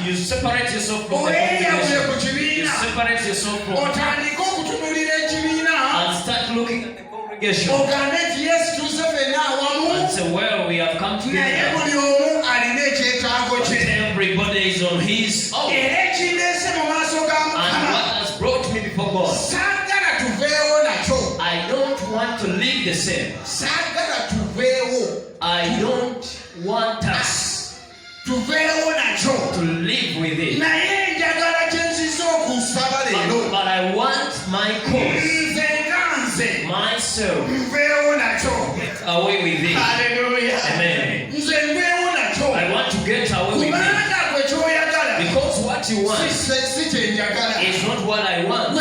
You separate yourself from the congregation. You separate yourself from and start looking at the congregation and say, well, we have come together. But everybody is on his own. And what has brought me before God, I don't want to live the same. I don't want us to live with it. But I want my cause, myself, away with it. Amen. I want to get away with it. Because what you want is not what I want. The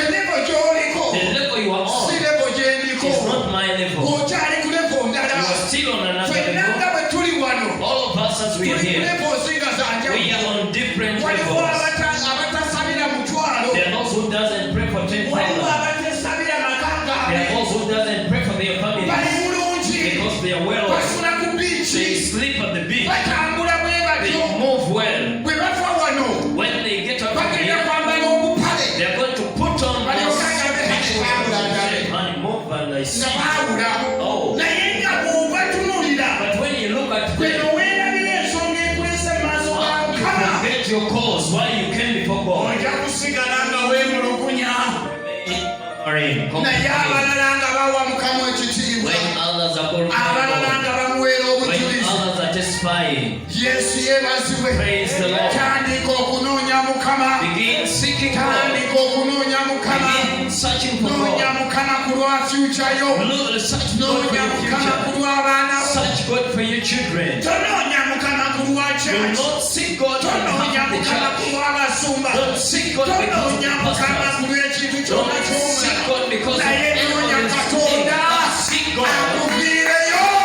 level you are on is not my level. You are still on another level. All of us as we are here, we are on different levels. There are those who doesn't pray for 10,000. There are those who doesn't pray for their family because they are well off. They sleep at the beach. They move well. When they get up here, they are going to put on those and move and I see. Oh. But when you look at them, you forget your cause, why you came before God. When others are going when others are testifying, praise the Lord. Begin seeking God. Begin searching for God. Search God for your future. Search God for your children. Do not seek God to help the church. Don't seek God because of the pastors. Don't seek God because of everyone is today. Seek God.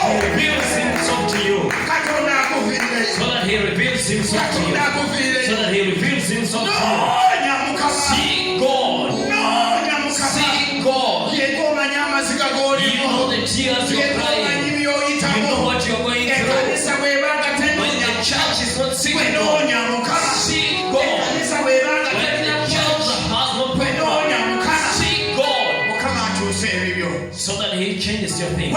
He reveals himself to you. So that he reveals himself to you. So that he reveals himself to you. Seek God. Seek God. You know the tears you're crying. You know what you're going through. When the church is not seeking God, seek God. When the church has no prayer, seek God. So that he changes your thing.